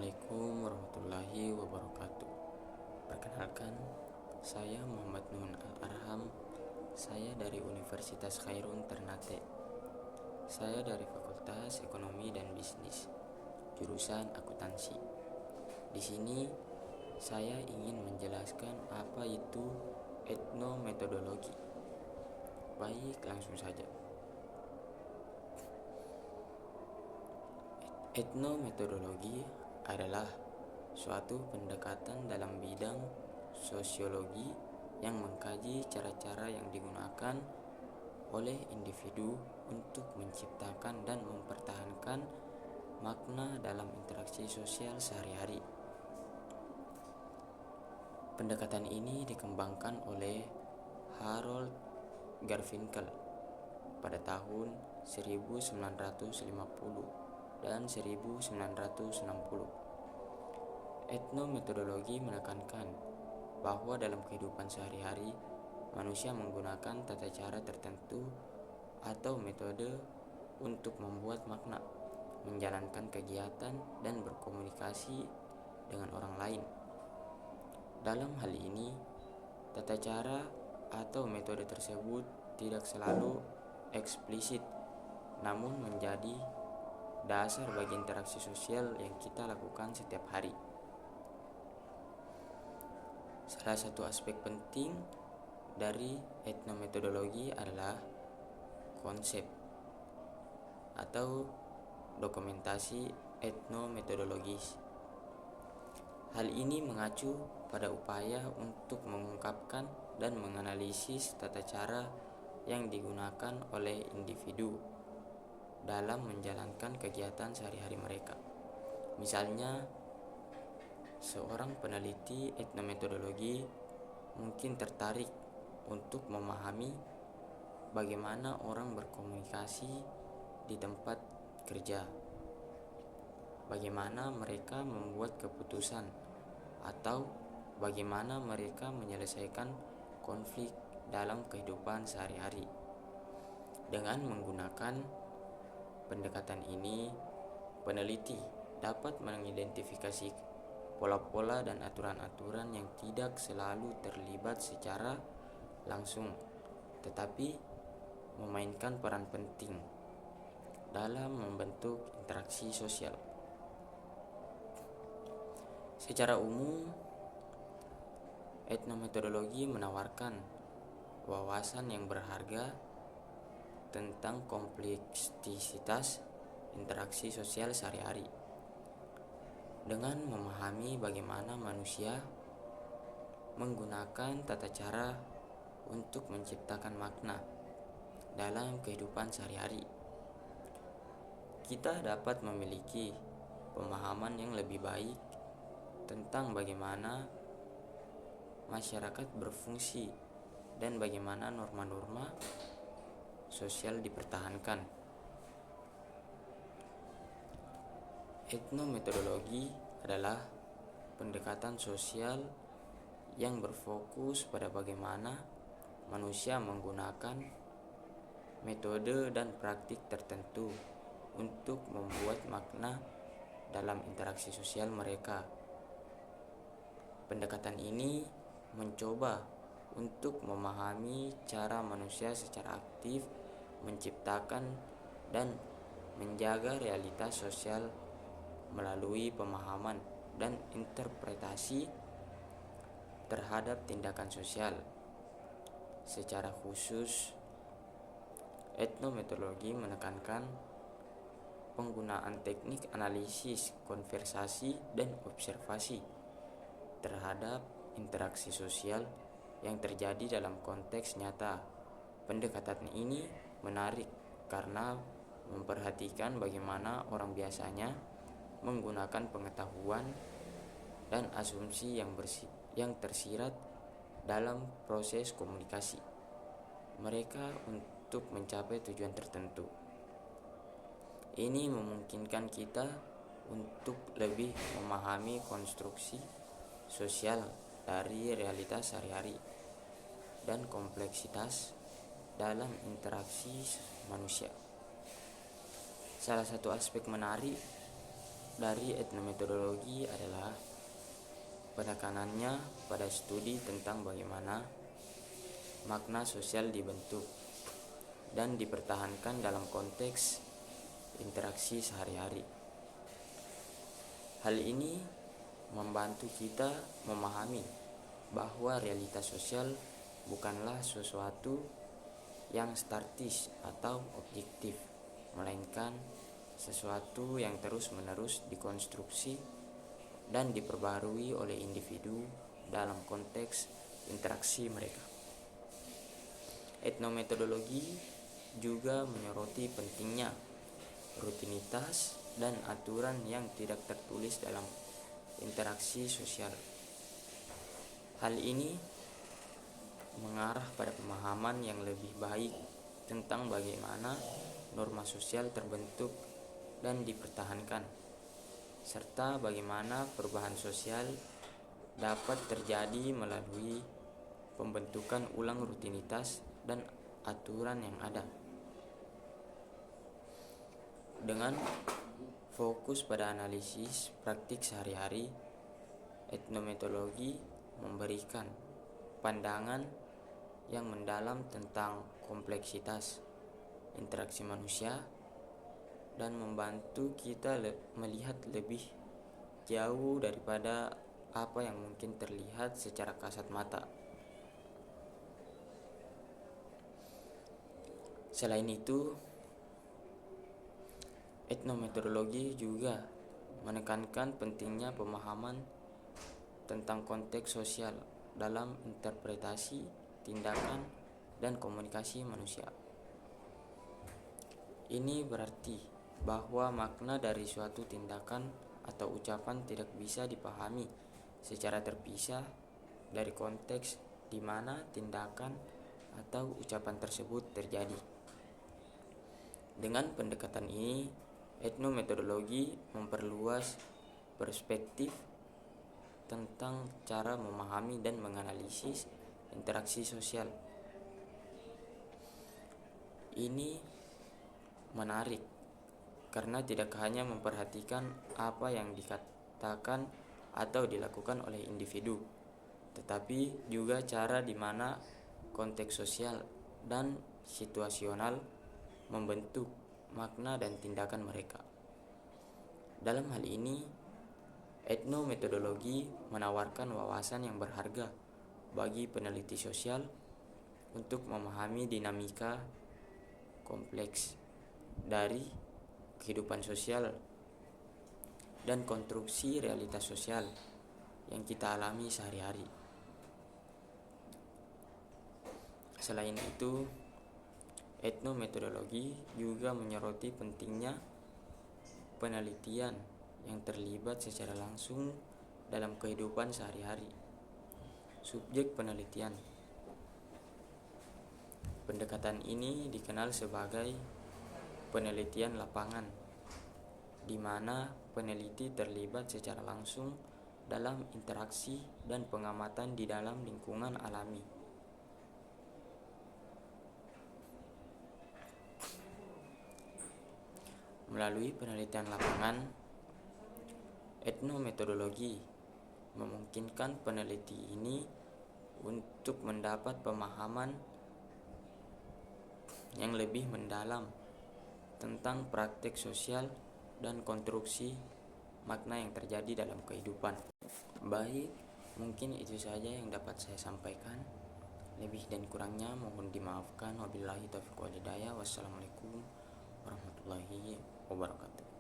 Assalamualaikum warahmatullahi wabarakatuh. Perkenalkan, saya Muhammad Nun Al-Arham. Saya dari Universitas Khairun Ternate. Saya dari Fakultas Ekonomi dan Bisnis, jurusan akuntansi. Di sini saya ingin menjelaskan apa itu etnometodologi. Baik, langsung saja. Etnometodologi adalah suatu pendekatan dalam bidang sosiologi yang mengkaji cara-cara yang digunakan oleh individu untuk menciptakan dan mempertahankan makna dalam interaksi sosial sehari-hari. Pendekatan ini dikembangkan oleh Harold Garfinkel pada tahun 1950 dan 1960. Etnometodologi menekankan bahwa dalam kehidupan sehari-hari manusia menggunakan tata cara tertentu atau metode untuk membuat makna, menjalankan kegiatan, dan berkomunikasi dengan orang lain. Dalam hal ini, tata cara atau metode tersebut tidak selalu eksplisit, namun menjadi dasar bagi interaksi sosial yang kita lakukan setiap hari. Salah satu aspek penting dari etnometodologi adalah konsep atau dokumentasi etnometodologis. Hal ini mengacu pada upaya untuk mengungkapkan dan menganalisis tata cara yang digunakan oleh individu dalam menjalankan kegiatan sehari-hari mereka. Misalnya, seorang peneliti etnometodologi mungkin tertarik untuk memahami bagaimana orang berkomunikasi di tempat kerja, bagaimana mereka membuat keputusan, atau bagaimana mereka menyelesaikan konflik dalam kehidupan sehari-hari. Dengan menggunakan pendekatan ini, peneliti dapat mengidentifikasi pola-pola dan aturan-aturan yang tidak selalu terlibat secara langsung, tetapi memainkan peran penting dalam membentuk interaksi sosial. Secara umum, etnometodologi menawarkan wawasan yang berharga tentang kompleksitas interaksi sosial sehari-hari. Dengan memahami bagaimana manusia menggunakan tata cara untuk menciptakan makna dalam kehidupan sehari-hari, kita dapat memiliki pemahaman yang lebih baik tentang bagaimana masyarakat berfungsi dan bagaimana norma-norma sosial dipertahankan. Etnometodologi adalah pendekatan sosial yang berfokus pada bagaimana manusia menggunakan metode dan praktik tertentu untuk membuat makna dalam interaksi sosial mereka. Pendekatan ini mencoba untuk memahami cara manusia secara aktif menciptakan dan menjaga realitas sosial melalui pemahaman dan interpretasi terhadap tindakan sosial. Secara khusus, etnometodologi menekankan penggunaan teknik analisis konversasi dan observasi terhadap interaksi sosial yang terjadi dalam konteks nyata. Pendekatan ini menarik karena memperhatikan bagaimana orang biasanya menggunakan pengetahuan dan asumsi yang tersirat dalam proses komunikasi mereka untuk mencapai tujuan tertentu. Ini memungkinkan kita untuk lebih memahami konstruksi sosial dari realitas sehari-hari dan kompleksitas dalam interaksi manusia. Salah satu aspek menarik dari etnometodologi adalah penekanannya pada studi tentang bagaimana makna sosial dibentuk dan dipertahankan dalam konteks interaksi sehari-hari. Hal ini membantu kita memahami bahwa realitas sosial bukanlah sesuatu yang statis atau objektif, melainkan sesuatu yang terus-menerus dikonstruksi dan diperbarui oleh individu dalam konteks interaksi mereka. Etnometodologi juga menyoroti pentingnya rutinitas dan aturan yang tidak tertulis dalam interaksi sosial. Hal ini mengarah pada pemahaman yang lebih baik tentang bagaimana norma sosial terbentuk dan dipertahankan, serta bagaimana perubahan sosial dapat terjadi melalui pembentukan ulang rutinitas dan aturan yang ada. Dengan fokus pada analisis praktik sehari-hari, etnometodologi memberikan pandangan yang mendalam tentang kompleksitas interaksi manusia dan membantu kita melihat lebih jauh daripada apa yang mungkin terlihat secara kasat mata. Selain itu, etnometodologi juga menekankan pentingnya pemahaman tentang konteks sosial dalam interpretasi, tindakan, dan komunikasi manusia. Ini berarti bahwa makna dari suatu tindakan atau ucapan tidak bisa dipahami secara terpisah dari konteks di mana tindakan atau ucapan tersebut terjadi. Dengan pendekatan ini, etnometodologi memperluas perspektif tentang cara memahami dan menganalisis interaksi sosial. Ini menarik karena tidak hanya memperhatikan apa yang dikatakan atau dilakukan oleh individu, tetapi juga cara di mana konteks sosial dan situasional membentuk makna dan tindakan mereka. Dalam hal ini, etnometodologi menawarkan wawasan yang berharga bagi peneliti sosial untuk memahami dinamika kompleks dari kehidupan sosial dan konstruksi realitas sosial yang kita alami sehari-hari. Selain itu, etnometodologi juga menyoroti pentingnya penelitian yang terlibat secara langsung dalam kehidupan sehari-hari. Subjek penelitian. Pendekatan ini dikenal sebagai penelitian lapangan, di mana peneliti terlibat secara langsung dalam interaksi dan pengamatan di dalam lingkungan alami. Melalui penelitian lapangan, etnometodologi memungkinkan peneliti ini untuk mendapat pemahaman yang lebih mendalam tentang praktik sosial dan konstruksi makna yang terjadi dalam kehidupan. Baik, mungkin itu saja yang dapat saya sampaikan. Lebih dan kurangnya mohon dimaafkan. Wabillahi taufiq wal hidayah. Wassalamualaikum warahmatullahi wabarakatuh.